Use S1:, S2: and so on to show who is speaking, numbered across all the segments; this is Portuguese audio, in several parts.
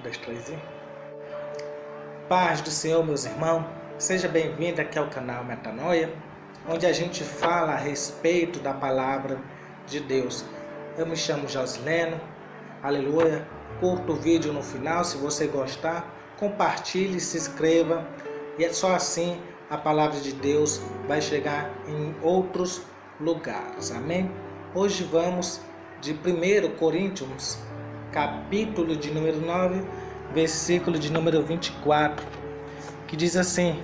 S1: 2, 3 e... Paz do Senhor, meus irmãos. Seja bem-vindo aqui ao canal Metanoia, onde a gente fala a respeito da palavra de Deus. Eu me chamo Josleno, aleluia. Curta o vídeo no final, se você gostar, compartilhe, se inscreva, e é só assim a palavra de Deus vai chegar em outros lugares, amém? Hoje vamos de 1 Coríntios, capítulo de número 9, versículo de número 24, que diz assim: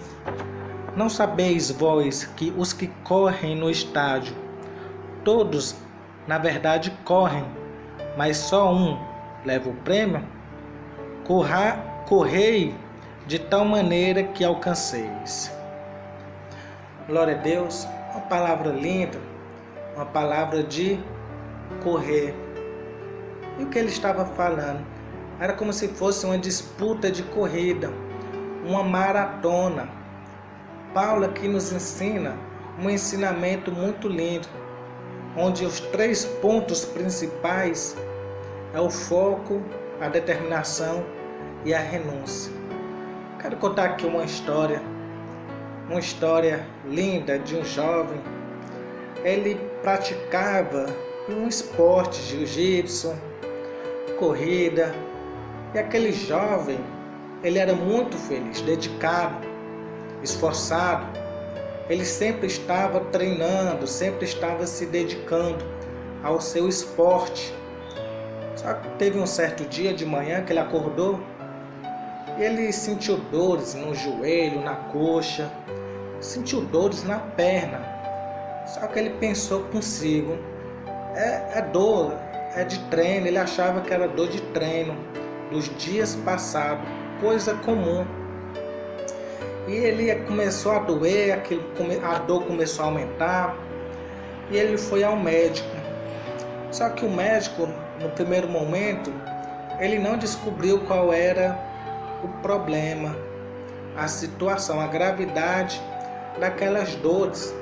S1: Não sabeis vós que os que correm no estádio, todos na verdade correm, mas só um leva o prêmio? Correi de tal maneira que alcanceis. Glória a Deus, uma palavra linda, uma palavra de correr. E o que ele estava falando? Era como se fosse uma disputa de corrida, uma maratona. Paulo aqui nos ensina um ensinamento muito lindo, onde os 3 pontos principais é o foco, a determinação e a renúncia. Quero contar aqui uma história linda de um jovem. Ele praticava um esporte, jiu-jitsu, corrida, e aquele jovem, ele era muito feliz, dedicado, esforçado. Ele sempre estava treinando, sempre estava se dedicando ao seu esporte. Só que teve um certo dia de manhã que ele acordou e ele sentiu dores no joelho, na coxa, sentiu dores na perna. Só que ele pensou consigo, é dor, é de treino. Ele achava que era dor de treino dos dias passados, coisa comum. E ele começou a doer, a dor começou a aumentar, e ele foi ao médico. Só que o médico, no primeiro momento, ele não descobriu qual era o problema, a situação, a gravidade daquelas dores.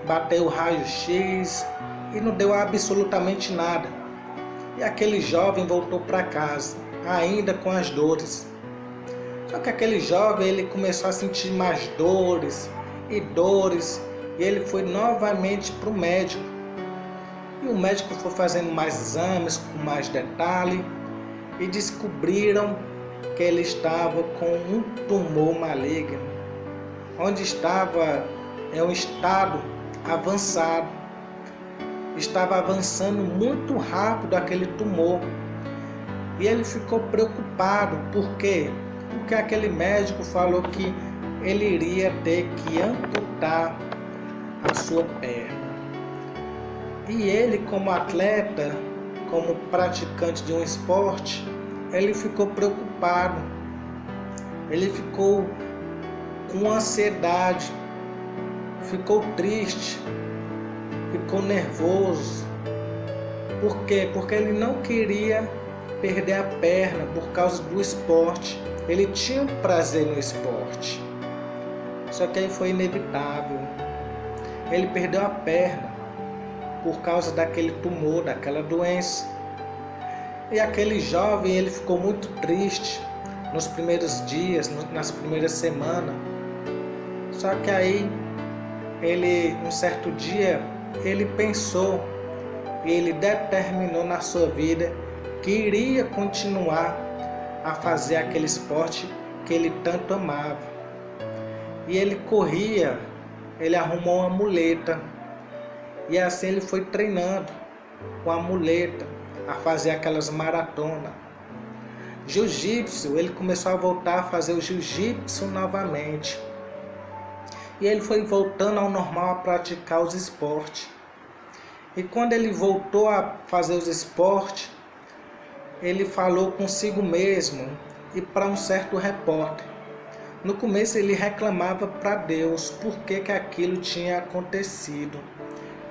S1: Bateu o raio-x e não deu absolutamente nada. E aquele jovem voltou para casa, ainda com as dores. Só que aquele jovem, ele começou a sentir mais dores, e ele foi novamente para o médico. E o médico foi fazendo mais exames, com mais detalhe, e descobriram que ele estava com um tumor maligno, onde estava em um estado avançado. Estava avançando muito rápido aquele tumor. E ele ficou preocupado. Por quê? Porque aquele médico falou que ele iria ter que amputar a sua perna. E ele, como atleta, como praticante de um esporte, ele ficou preocupado. Ele ficou com ansiedade, ficou triste, ficou nervoso. Por quê? Porque ele não queria perder a perna por causa do esporte. Ele tinha um prazer no esporte. Só que aí foi inevitável. Ele perdeu a perna por causa daquele tumor, daquela doença. E aquele jovem, ele ficou muito triste nos primeiros dias, nas primeiras semanas. Só que aí, um certo dia, ele pensou e ele determinou na sua vida que iria continuar a fazer aquele esporte que ele tanto amava. E ele corria, ele arrumou uma muleta, e assim ele foi treinando com a muleta a fazer aquelas maratonas. Jiu-jitsu, ele começou a voltar a fazer o jiu-jitsu novamente. E ele foi voltando ao normal a praticar os esportes. E quando ele voltou a fazer os esportes, ele falou consigo mesmo e para um certo repórter. No começo ele reclamava para Deus por que aquilo tinha acontecido.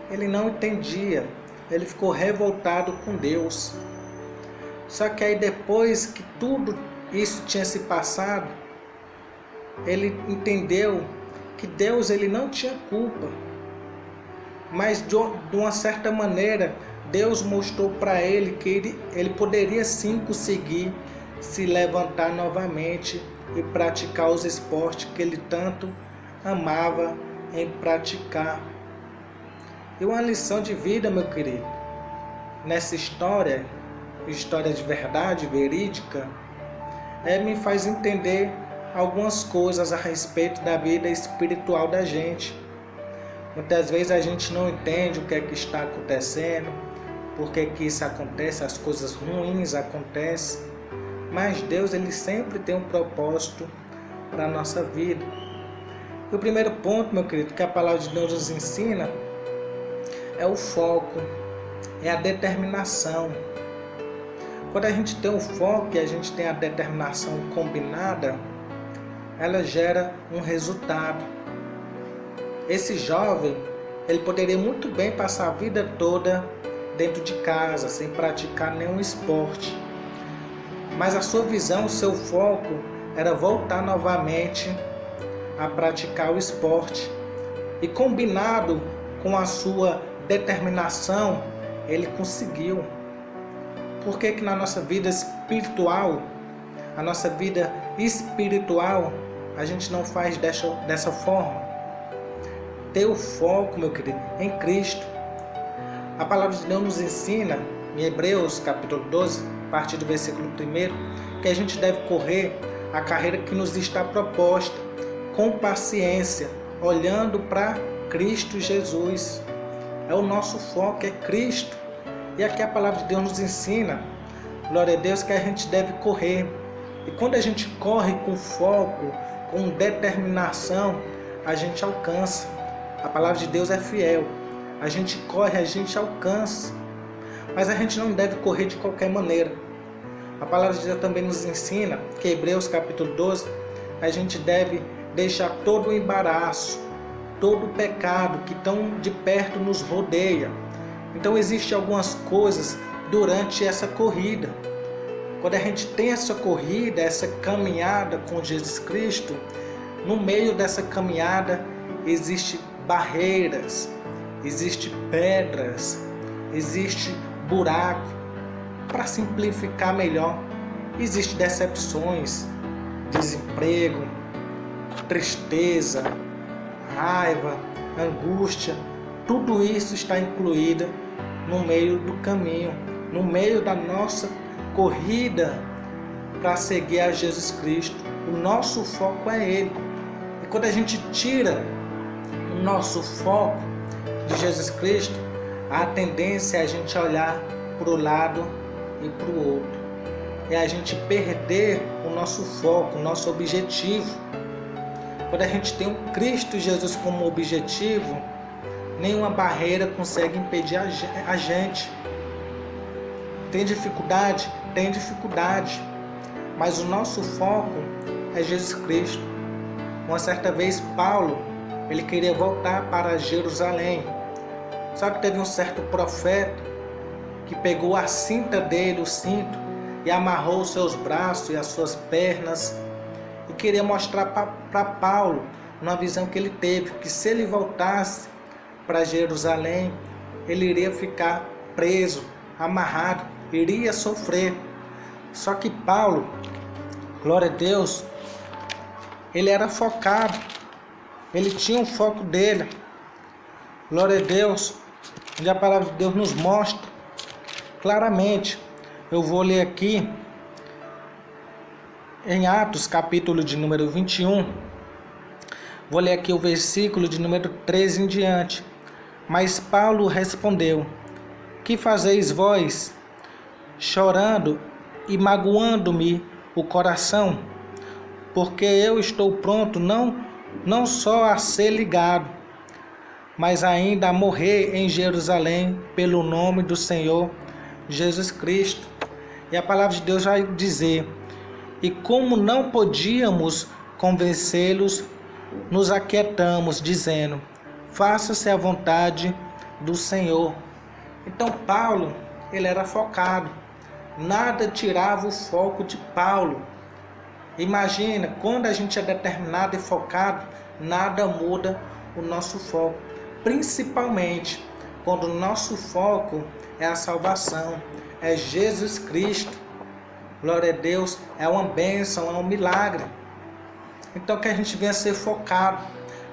S1: Ele não entendia, ele ficou revoltado com Deus. Só que aí, depois que tudo isso tinha se passado, ele entendeu que Deus, ele não tinha culpa. Mas de uma certa maneira, Deus mostrou para ele que ele poderia sim conseguir se levantar novamente e praticar os esportes que ele tanto amava em praticar. E uma lição de vida, meu querido, nessa história de verdade, verídica, me faz entender algumas coisas a respeito da vida espiritual da gente. Muitas vezes a gente não entende o que é que está acontecendo, por que que isso acontece, as coisas ruins acontecem, mas Deus, ele sempre tem um propósito para a nossa vida. E o primeiro ponto, meu querido, que a palavra de Deus nos ensina é o foco, é a determinação. Quando a gente tem o foco e a gente tem a determinação combinada, ela gera um resultado. Esse jovem, ele poderia muito bem passar a vida toda dentro de casa, sem praticar nenhum esporte. Mas a sua visão, o seu foco, era voltar novamente a praticar o esporte. E combinado com a sua determinação, ele conseguiu. Por que que na nossa vida espiritual, a gente não faz dessa forma? Ter o foco, meu querido, em Cristo. A palavra de Deus nos ensina, em Hebreus capítulo 12, a partir do versículo 1, que a gente deve correr a carreira que nos está proposta, com paciência, olhando para Cristo Jesus. É o nosso foco, é Cristo. E aqui a palavra de Deus nos ensina, glória a Deus, que a gente deve correr. E quando a gente corre com foco, com determinação, a gente alcança. A palavra de Deus é fiel. A gente corre, a gente alcança. Mas a gente não deve correr de qualquer maneira. A palavra de Deus também nos ensina que em Hebreus capítulo 12, a gente deve deixar todo o embaraço, todo o pecado que tão de perto nos rodeia. Então existem algumas coisas durante essa corrida. Quando a gente tem essa corrida, essa caminhada com Jesus Cristo, no meio dessa caminhada existem barreiras, existem pedras, existe buraco. Para simplificar melhor, existem decepções, desemprego, tristeza, raiva, angústia. Tudo isso está incluído no meio do caminho, no meio da nossa corrida para seguir a Jesus Cristo. O nosso foco é Ele. E quando a gente tira o nosso foco de Jesus Cristo, a tendência é a gente olhar para o lado e para o outro. É a gente perder o nosso foco, o nosso objetivo. Quando a gente tem um Cristo Jesus como objetivo, nenhuma barreira consegue impedir a gente. Tem dificuldade? Tem dificuldade. Mas o nosso foco é Jesus Cristo. Uma certa vez Paulo, ele queria voltar para Jerusalém. Só que teve um certo profeta que pegou a cinta dele, o cinto, e amarrou os seus braços e as suas pernas. E queria mostrar para Paulo, numa visão que ele teve, que se ele voltasse para Jerusalém, ele iria ficar preso, amarrado, iria sofrer. Só que Paulo, glória a Deus, ele era focado, ele tinha um foco dele. Glória a Deus, onde a palavra de Deus nos mostra claramente. Eu vou ler aqui em Atos, capítulo de número 21. Vou ler aqui o versículo de número 13 em diante. Mas Paulo respondeu: que fazeis vós, chorando e magoando-me o coração? Porque eu estou pronto não só a ser ligado, mas ainda a morrer em Jerusalém pelo nome do Senhor Jesus Cristo. E a palavra de Deus vai dizer: e como não podíamos convencê-los, nos aquietamos, dizendo: faça-se a vontade do Senhor. Então Paulo, ele era focado. Nada tirava o foco de Paulo. Imagina, quando a gente é determinado e focado, nada muda o nosso foco. Principalmente quando o nosso foco é a salvação, é Jesus Cristo. Glória a Deus, é uma bênção, é um milagre. Então que a gente venha ser focado,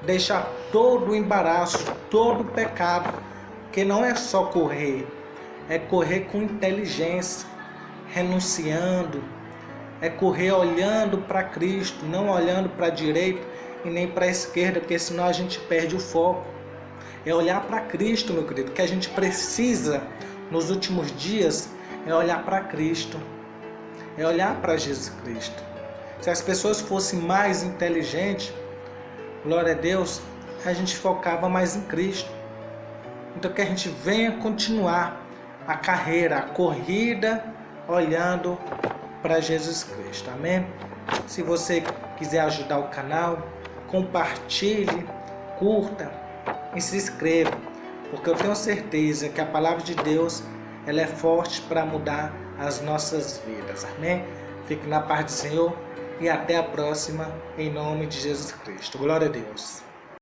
S1: deixar todo o embaraço, todo o pecado, que não é só correr, é correr com inteligência, renunciando, é correr olhando para Cristo, não olhando para a direita e nem para a esquerda, porque senão a gente perde o foco. É olhar para Cristo, meu querido, que a gente precisa nos últimos dias é olhar para Cristo, é olhar para Jesus Cristo. Se as pessoas fossem mais inteligentes, glória a Deus, a gente focava mais em Cristo. Então que a gente venha continuar a carreira, a corrida, olhando para Jesus Cristo. Amém? Se você quiser ajudar o canal, compartilhe, curta e se inscreva, porque eu tenho certeza que a palavra de Deus ela é forte para mudar as nossas vidas. Amém? Fique na paz do Senhor e até a próxima, em nome de Jesus Cristo. Glória a Deus.